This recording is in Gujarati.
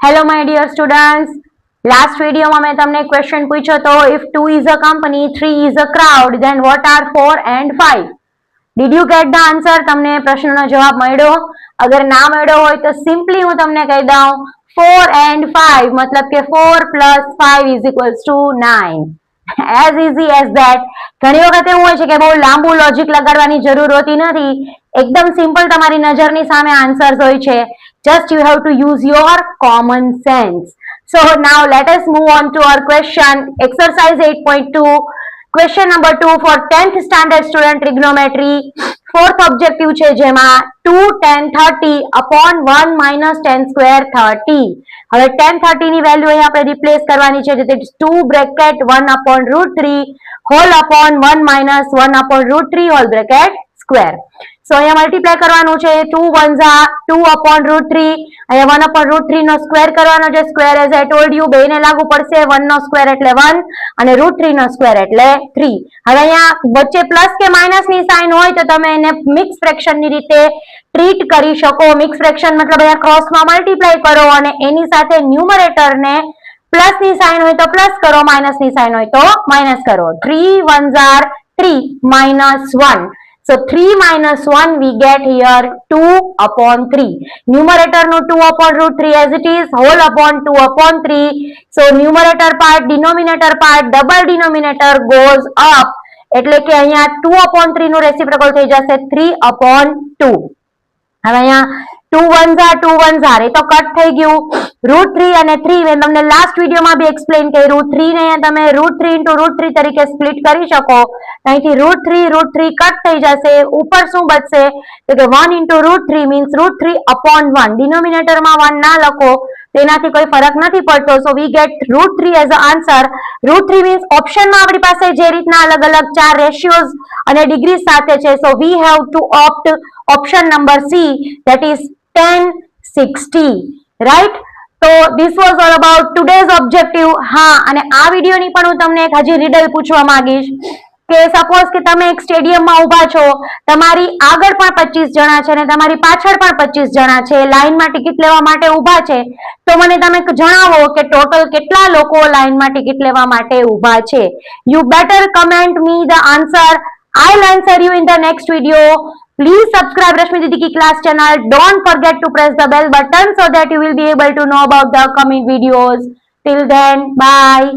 Hello my dear students. Last video માં મેં તમને ક્વેશ્ચન પૂછ્યો તો if 2 is a company, 3 is a crowd, then what are 4 and 5? Did you get the answer? તમને પ્રશ્નનો જવાબ મળ્યો? અગર ના મળ્યો હોય તો સિમ્પલી હું તમને કહી દઉં 4 and 5 મતલબ કે 4 plus 5 is equals to 9. As easy as that. ઘણી વખત એવું હોય છે કે બહુ લાંબુ લોજિક લગાડવાની જરૂર હોતી નથી. એકદમ સિમ્પલ તમારી નજરની સામે આન્સર્સ હોય છે. Just you have to use your common sense. So now let us move on to our question. Exercise 8.2. Question number 2 for 10th standard student trigonometry. Fourth objective છે જેમાં 2 tan 30 upon 1 minus tan square 30. હવે tan 30 ની વેલ્યુ અહીં આપણે રિપ્લેસ કરવાની છે. that is 2 bracket 1 upon root 3 whole upon 1 minus 1 upon root 3 whole bracket square. So અહીંયા મલ્ટીપ્લાય કરવાનું છે 2 1 2 upon root 3 અહીંયા 1 upon root 3 નો સ્ક્વેર કરવાનો છે. Square as I told you બે ને લાગુ પડશે. 1 નો સ્ક્વેર એટલે 1 અને root 3 નો સ્ક્વેર એટલે 3. હવે અહીંયા વચ્ચે પ્લસ કે માઇનસ ની સાઇન હોય તો તમે એને મિક્સ ફ્રેક્શન ની રીતે ટ્રીટ કરી શકો. મિક્સ ફ્રેક્શન મતલબ અહીંયા ક્રોસ માં મલ્ટીપ્લાય કરો અને એની સાથે ન્યુમરેટર ને પ્લસ ની સાઇન હોય તો પ્લસ કરો, માઇનસ ની સાઇન હોય તો માઇનસ કરો. 3 1 3 minus 1. So 3 minus 1 we get here 2 upon 3. Numerator no 2 upon root 3 as it is, whole upon 2 upon 3. So numerator part, denominator part, double denominator goes up. એટલે કે અહીંયા 2 upon 3 નું રેસિપ્રોકલ થઈ જશે 3 upon 2. હવે અહીંયા 2 1 2 1 એ તો કટ થઈ ગયું. રૂટ 3 અને 3 મેં તમને લાસ્ટ વિડીયોમાં બી એક્સપ્લેન કર્યું. 3 ને અહીંયા તમે રૂટ 3 into રૂટ 3 તરીકે સ્પ્લિટ કરી શકો. અહીંથી રૂટ 3 કટ થઈ જશે. ઉપર શું બચશે તો કે 1 into root 3 means root 3 upon 1. ડિનોમિનેટરમાં 1 ના લખો તેનાથી કોઈ ફરક નથી પડતો. So we get root 3 as a answer. Root 3 means ઓપ્શનમાં આપણી પાસે જે રીતના અલગ અલગ 4 રેશિયોઝ અને ડિગ્રી સાથે છે. So we have to opt option number C, that is 10 60. Right? તો this was all about today's objective. હા, અને આ વિડીયોની પણ હું તમને એક હજી રીડલ પૂછવા માંગીશ કે સપોઝ કે તમે એક સ્ટેડિયમમાં ઊભા છો, તમારી આગળ પણ 25 જણા છે અને તમારી પાછળ પણ 25 જણા છે, લાઈનમાં ટિકિટ લેવા માટે ઊભા છે. તો મને તમે જણાવો કે ટોટલ કેટલા લોકો લાઈનમાં ટિકિટ લેવા માટે ઊભા છે. You better comment me the answer. I'll answer you in the next video. Please subscribe Rashmi Didi Ki Class channel. Don't forget to press the bell button so that you will be able to know about the upcoming videos. Till then, bye.